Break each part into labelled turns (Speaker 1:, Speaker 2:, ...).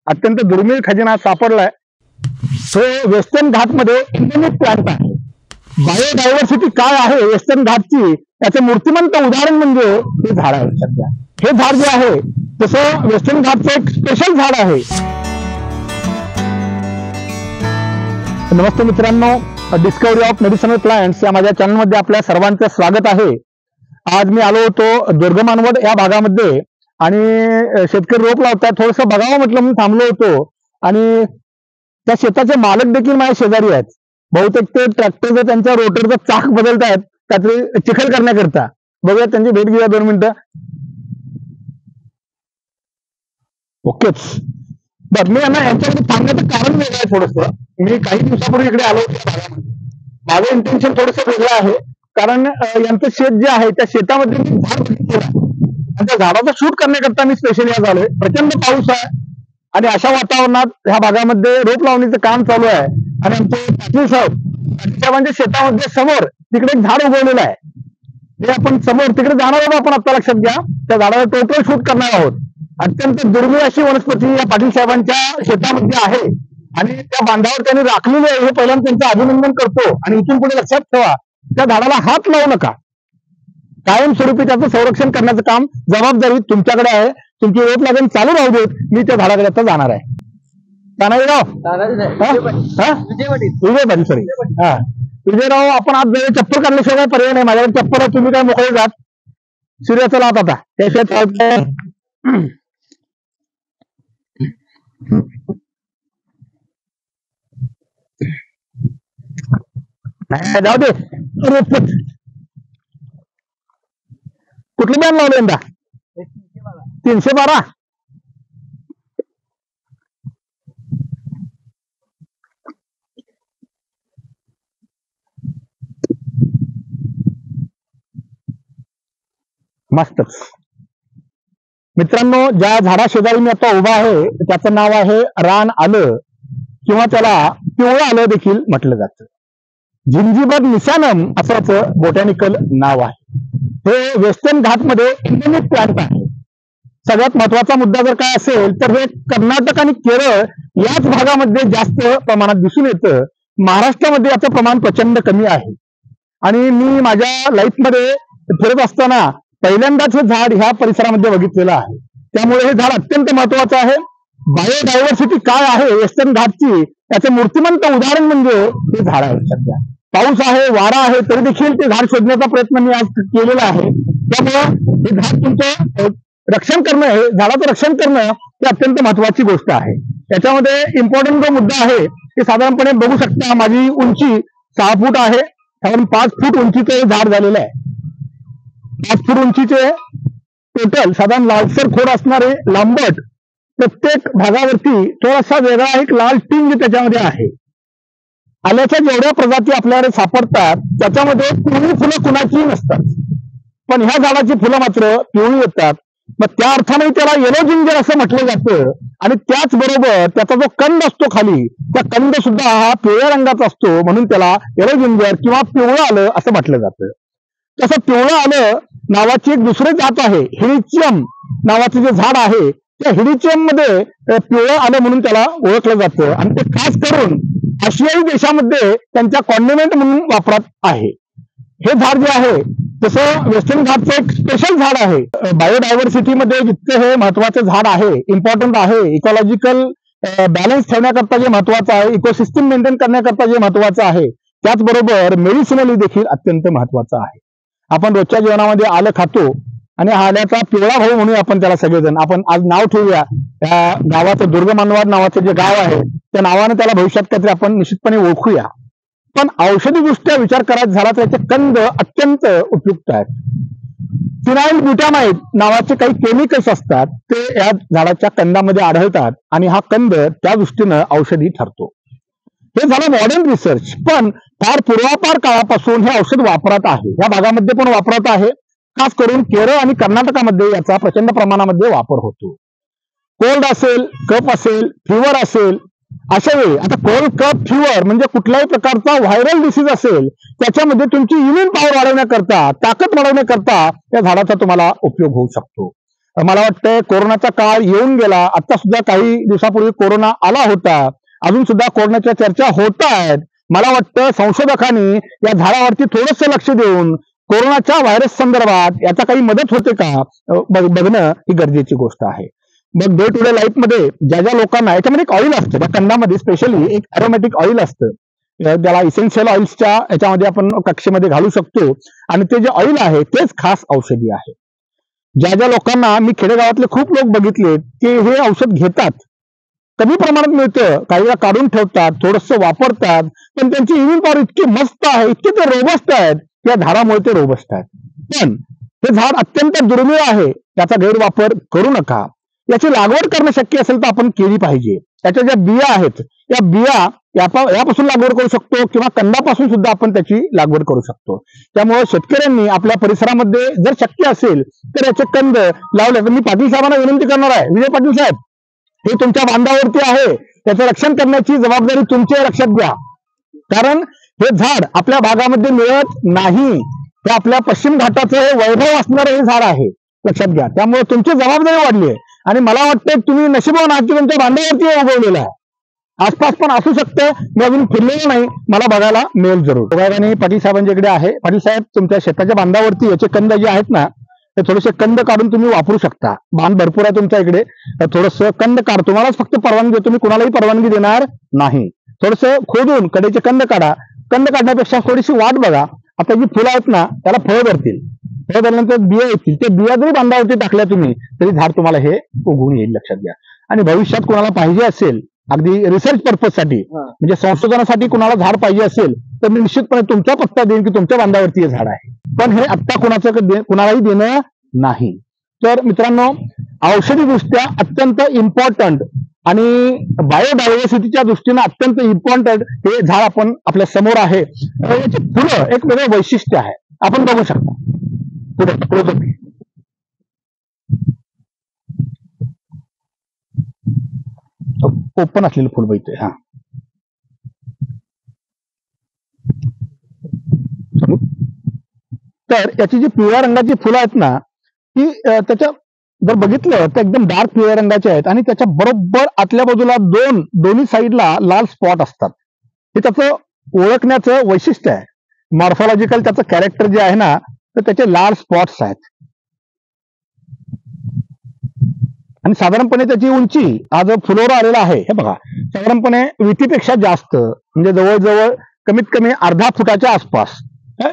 Speaker 1: अत्यंत दुर्मिळ खजिना सापडलाय। तो वेस्टर्न घाटमध्ये एंडेमिक प्लांट आहे। बायोडायव्हर्सिटी काय आहे वेस्टर्न घाटची त्याचं मूर्तिमंत उदाहरण म्हणजे हे झाड आहे। सध्या हे झाड जे आहे तसं वेस्टर्न घाटचं एक स्पेशल झाड आहे। नमस्ते मित्रांनो, डिस्कवरी ऑफ मेडिसिनल प्लांट्स या माझ्या चॅनलमध्ये आपल्या सर्वांचं स्वागत आहे। आज मी आलो होतो दुर्गमानवड या भागामध्ये आणि शेतकरी रोप लावतात, थोडंसं बघावं म्हटलं म्हणून थांबलो होतो आणि त्या शेताचे मालक देखील माझ्या शेजारी आहेत। बहुतेक ते ट्रॅक्टरचं त्यांच्या रोटरचं चाक बदलतायत त्यातले चिखल करण्याकरता। बघूया त्यांची भेट घेऊया 2 मिनिटं। ओकेच बरं, मी यांच्याकडे थांबण्याचं कारण वेगळं आहे। थोडंसं मी काही दिवसापूर्वी इकडे आलो होतो। माझं इंटेन्शन थोडंसं वेगळं आहे, कारण यांचं शेत जे आहे त्या शेतामध्ये मी झाड बघितलेलं आणि त्या झाडाचा शूट करण्याकरता मी स्पेशली आज आलोय। प्रचंड पाऊस आहे आणि अशा वातावरणात ह्या भागामध्ये रोप लावणीचं काम चालू आहे आणि आमचे पाटील साहेबांच्या शेतामध्ये समोर तिकडे एक झाड उगवलेलं आहे। ते आपण समोर तिकडे जाणार आहोत। आपण आता लक्षात घ्या, त्या झाडाला टोटल शूट करणार आहोत। अत्यंत दुर्मिळ अशी वनस्पती या पाटील साहेबांच्या शेतामध्ये आहे आणि त्या बांधावर त्यांनी राखलेली आहे। हे पहिल्यांदा त्यांचं अभिनंदन करतो आणि इथून पुढे लक्षात ठेवा, त्या झाडाला हात लावू नका। कायमस्वरूपी त्याचं संरक्षण करण्याचं काम जबाबदारी तुमच्याकडे आहे। तुमची रोप लागण चालू राहू देत, मी त्या झाडाकडे आता जाणार आहे। विजय पाटील सॉरी हा विजयराव, आपण आज जवळ चप्पल काढल्याशिवाय पर्याय नाही। माझ्याकडे चप्पल आहे, तुम्ही काय मोकळे जात सूर्याचा लात आता त्याशिवाय जाऊ दे। कुठलं बॅन लावलं यंदा? 312। मस्तच मित्रांनो, ज्या झाडा शेजारी मी आता उभा आहे त्याचं नाव आहे रान आलं किंवा त्याला पिवळं आलं देखील म्हटलं जातं। जिंजीबर निशानम असं बोटॅनिकल नाव आहे। हे वेस्टर्न घाटमध्ये एंडेमिक प्लांट आहे। सगळ्यात महत्वाचा मुद्दा जर काय असेल तर हे कर्नाटक आणि केरळ याच भागामध्ये जास्त प्रमाणात दिसून येतं। महाराष्ट्रामध्ये याचं प्रमाण प्रचंड कमी आहे आणि मी माझ्या लाईफमध्ये फिरत असताना पहिल्यांदाच हे झाड ह्या परिसरामध्ये बघितलेलं आहे। त्यामुळे हे झाड अत्यंत महत्वाचं आहे। बायोडायव्हर्सिटी काय आहे वेस्टर्न घाटची त्याचं मूर्तिमंत उदाहरण म्हणजे हे झाड आहे। सध्या पाऊस आहे, वारा आहे, तरी देखील ते झाड शोधण्याचा प्रयत्न मी आज केलेला आहे। त्यामुळे हे झाड तुमचं रक्षण करणं, हे झाडाचं रक्षण करणं ही अत्यंत महत्वाची गोष्ट आहे। याच्यामध्ये इम्पॉर्टंट जो मुद्दा आहे ते साधारणपणे बघू शकता, माझी उंची 6 फूट आहे, कारण 5 फूट उंचीचं हे झाड झालेलं आहे। 5 फूट उंचीचे टोटल साधारण लालसर खोड असणारे लांबट, प्रत्येक भागावरती थोडासा वेगळा एक लाल टिंग त्याच्यामध्ये आहे। आल्याच्या जेवढ्या प्रजाती आपल्याकडे सापडतात त्याच्यामध्ये पिवळी फुलं कुणाची नसतात, पण ह्या झाडाची फुलं मात्र पिवळी येतात। मग त्या अर्थाने त्याला येलो जिंजर असं म्हटलं जातं आणि त्याचबरोबर त्याचा जो कंद असतो खाली, त्या कंद सुद्धा हा पिवळ्या रंगाचा असतो, म्हणून त्याला येलो जिंजर किंवा पिवळं आलं असं म्हटलं जातं। तसं पिवळं आलं नावाची एक दुसरी जात आहे, हिडिचियम नावाचे जे झाड आहे त्या हिडिचियम मध्ये पिवळं आलं म्हणून त्याला ओळखलं जातं आणि ते खास करून आशियाई देशामध्ये त्यांच्या कॉन्डिमेंट म्हणून वापरात आहे। हे झाड जे आहे तसं वेस्टर्न घाटचं एक स्पेशल झाड आहे। बायोडायव्हर्सिटी मध्ये जितकं हे महत्वाचं झाड आहे, इम्पॉर्टंट आहे, इकॉलॉजिकल बॅलन्स ठेवण्याकरता जे महत्वाचं आहे, इकोसिस्टम मेंटेन करण्याकरता जे महत्वाचं आहे, त्याचबरोबर मेडिसिनली देखील अत्यंत महत्वाचं आहे। आपण रोजच्या जेवणामध्ये आलं खातो आणि आल्याचा पिवळा भाऊ म्हणूया आपण त्याला सगळेजण। आपण आज नाव ठेवूया त्या गावाचं, दुर्गमानवाड नावाचं जे गाव आहे त्या नावाने त्याला भविष्यात काहीतरी आपण निश्चितपणे ओळखूया। पण औषधी दृष्ट्या विचार करायचा झाला तर त्याचे कंद अत्यंत उपयुक्त आहेत। फिनाइल ब्युटामाइड नावाचे काही केमिकल्स असतात ते या झाडाच्या कंदामध्ये आढळतात आणि हा कंद त्या दृष्टीनं औषधी ठरतो। हे झालं मॉडर्न रिसर्च, पण फार पूर्वापार काळापासून हे औषध वापरात आहे। या भागामध्ये पण वापरात आहे, खास करून केरळ आणि कर्नाटकामध्ये याचा प्रचंड प्रमाणामध्ये वापर होतो। कोल्ड असेल, कफ असेल, फिवर असेल, अशा वेळी आता कोल्ड कफ फिवर म्हणजे कुठल्याही प्रकारचा व्हायरल डिसीज असेल त्याच्यामध्ये तुमची इम्युन पॉवर वाढवण्याकरता, ताकद वाढवण्याकरता या झाडाचा तुम्हाला उपयोग होऊ शकतो। मला वाटतं कोरोनाचा काळ येऊन गेला, आता सुद्धा काही दिवसापूर्वी कोरोना आला होता, अजून सुद्धा कोरोनाच्या चर्चा होत आहेत. मला वाटतं संशोधकांनी या झाडावरती थोडंसं लक्ष देऊन कोरोनाच्या व्हायरस संदर्भात याचा काही मदत होते का बघणं ही गरजेची गोष्ट आहे. मग डे टू डे लाईफ मध्ये ज्या ज्या लोकांना, याच्यामध्ये एक ऑइल असतं त्या कंदामध्ये, स्पेशली एक अरोमॅटिक ऑइल असतं, त्याला इसेन्शियल ऑइल्सच्या याच्यामध्ये आपण कक्षेमध्ये घालू शकतो, आणि ते जे ऑइल आहे तेच खास औषधी आहे. ज्या ज्या लोकांना मी खेडेगावातले खूप लोक बघितले की हे औषध घेतात, कमी प्रमाणात मिळतं, काही वेळा काढून ठेवतात, थोडंसं वापरतात, पण त्यांची इम्युन पॉवर इतकी मस्त आहे, इतके ते रोबस्ट आहेत, त्या झाडामुळे ते रोबस्ट आहेत. पण हे झाड अत्यंत दुर्मिळ आहे, त्याचा गैरवापर करू नका. याची लागवड करणं शक्य असेल तर आपण केली पाहिजे. त्याच्या ज्या बिया आहेत या बिया यापासून लागवड करू शकतो, किंवा कंदापासून सुद्धा आपण त्याची लागवड करू शकतो. त्यामुळे शेतकऱ्यांनी आपल्या परिसरामध्ये जर शक्य असेल तर याचे कंद लावले. तर मी पाटील साहेबांना विनंती करणार आहे, विजय पाटील साहेब, हे तुमच्या बांधावरती आहे, त्याचं रक्षण करण्याची जबाबदारी तुमची लक्षात घ्या. कारण हे झाड आपल्या भागामध्ये मिळत नाही, हे आपल्या पश्चिम घाटाचं हे वैभव असणारं हे झाड आहे, लक्षात घ्या. त्यामुळे तुमची जबाबदारी वाढली आहे, आणि मला वाटतं तुम्ही नशिबवान आहात की तुमच्या बांधावरती उगवलेला आहे. आसपास पण असू शकतं, मी अजून फिरलेलो नाही, मला बघायला मिळेल जरूर. आणि पाटील साहेबांच्याकडे आहे. पाटील साहेब, तुमच्या शेताच्या बांधावरती याचे कंद जे आहेत ना, ते थोडेसे कंद काढून तुम्ही वापरू शकता. बांध भरपूर आहे तुमच्या इकडे, थोडंसं कंद काढ, तुम्हालाच फक्त परवानगी देतो, मी कुणालाही परवानगी देणार नाही. थोडंसं खोदून कडेचे कंद काढा. कंद काढण्यापेक्षा थोडीशी वाट बघा, आता जी फुलं आहेत ना त्याला फळं धरतील, फळं धरल्यानंतर बिया येतील, ते बिया जरी बांधावरती टाकल्या तुम्ही तरी झाड तुम्हाला हे उगवून येईल, लक्षात घ्या. आणि भविष्यात कोणाला पाहिजे असेल, अगदी रिसर्च पर्पज साठी, म्हणजे संशोधनासाठी कुणाला झाड पाहिजे असेल तर मी निश्चितपणे तुमचा पत्ता देईन की तुमच्या बांधावरती हे झाड आहे. पण हे आत्ता कुणालाही देणं नाही. तर मित्रांनो, औषधी दृष्ट्या अत्यंत इम्पॉर्टंट आणि बायोडायव्हर्सिटीच्या दृष्टीने अत्यंत इम्पॉर्टंट हे झाड आपण आपल्या समोर आहे. याची फुलं एक वेगळं वैशिष्ट्य आहे, आपण बघू शकता. पुढे ओपन असलेलं फुल बघतोय. हा, तर याची जी पिवळ्या रंगाची फुलं आहेत ना, ती त्याच्या जर बघितलं तर एकदम डार्क पिवळ्या रंगाचे आहेत, आणि त्याच्या बरोबर आतल्या बाजूला दोन्ही साईडला लाल स्पॉट असतात. हे त्याचं ओळखण्याचं वैशिष्ट्य आहे. मॉर्फॉलॉजिकल त्याचं कॅरेक्टर जे आहे ना, तर त्याचे लाल स्पॉट्स आहेत. आणि साधारणपणे त्याची उंची, हा जो फुलोरा आलेला आहे हे बघा, साधारणपणे वितीपेक्षा जास्त, म्हणजे जवळजवळ कमीत कमी अर्धा फुटाच्या आसपास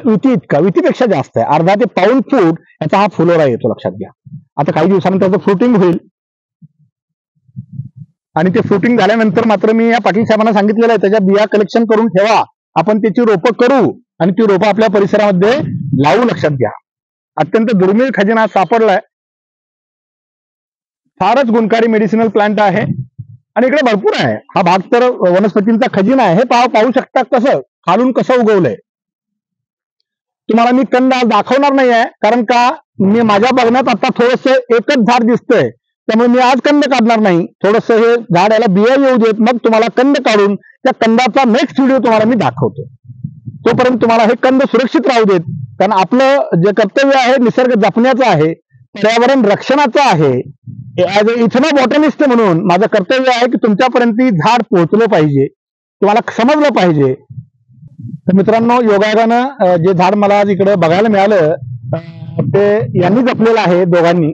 Speaker 1: वितीपेक्षा जास्त आहे. अर्धा ते पाऊण फूट याचा हा फुलोरा येतो, लक्षात घ्या. आता काही दिवसानंतर त्याचं फ्रुटिंग होईल, आणि ते फ्रुटिंग झाल्यानंतर मात्र मी या पाटील साहेबांना सांगितलेलं आहे त्याच्या बिया कलेक्शन करून ठेवा, आपण त्याची रोपं करू आणि ती रोपं आपल्या परिसरामध्ये लावू, लक्षात घ्या. अत्यंत दुर्मिळ खजिना सापडलाय, फारच गुणकारी मेडिसिनल प्लांट आहे, आणि इकडे भरपूर आहे. हा भाग तर वनस्पतींचा खजिना आहे. हे पाहू शकता कसं खालून कसं उगवलंय. तुम्हाला मी कंद दाखवणार नाही आहे, कारण का मी माझ्या बघण्यात आता थोडस एकच झाड दिसतंय, त्यामुळे मी आज कंद काढणार नाही. थोडस हे झाड याला बिया येऊ देत, मग तुम्हाला कंद काढून त्या कंदाचा नेक्स्ट व्हिडिओ तुम्हाला मी दाखवतो. तोपर्यंत तुम्हाला हे कंद सुरक्षित राहू देत, कारण आपलं जे कर्तव्य आहे निसर्ग जपण्याचं आहे, पर्यावरण रक्षणाचं आहे. ऍज अ इथेनो बॉटनिस्ट म्हणून माझं कर्तव्य आहे की तुमच्यापर्यंत झाड पोहोचलं पाहिजे, तुम्हाला समजलं पाहिजे. तर मित्रांनो, योगायोगानं जे झाड मला आज इकडे बघायला मिळालं ते यांनी जपलेलं आहे. दोघांनी,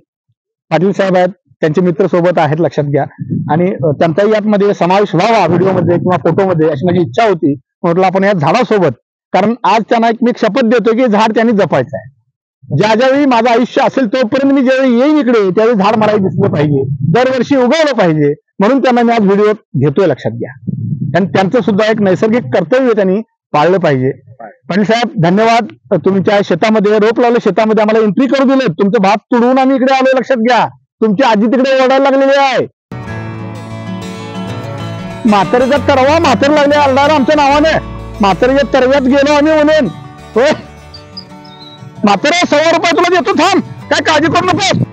Speaker 1: पाटील साहेब आहेत, त्यांचे मित्र सोबत आहेत, लक्षात घ्या. आणि त्यांचाही यामध्ये समावेश व्हावा व्हिडिओमध्ये किंवा फोटोमध्ये, अशी माझी इच्छा होती. म्हटलं आपण या झाडासोबत, कारण आज त्यांना मी शपथ देतो की झाड त्यांनी जपायचं आहे. ज्यावेळी माझं आयुष्य असेल तोपर्यंत मी ज्यावेळी येईन इकडे त्यावेळी झाड मला दिसलं पाहिजे, दरवर्षी उगवलं पाहिजे, म्हणून त्यांना मी आज व्हिडिओ घेतोय, लक्षात घ्या. आणि त्यांचं सुद्धा एक नैसर्गिक कर्तव्य त्यांनी पाळलं पाहिजे. पाटील साहेब, धन्यवाद. तुमच्या शेतामध्ये रोप लावलं, शेतामध्ये आम्हाला एंट्री करू दिलं, तुमचं भात तुडवून आम्ही इकडे आलो, लक्षात घ्या. तुमची आजी तिकडे ओरडायला लागलेली आहे, म्हातारीचा तरवा म्हातार लागले आलणार आमच्या नावाने. म्हातारीच्या तरव्यात गेलो आम्ही म्हणून. होय म्हातारा, ₹100 तुला देतो, थांब, काय काळजी करू नकोस.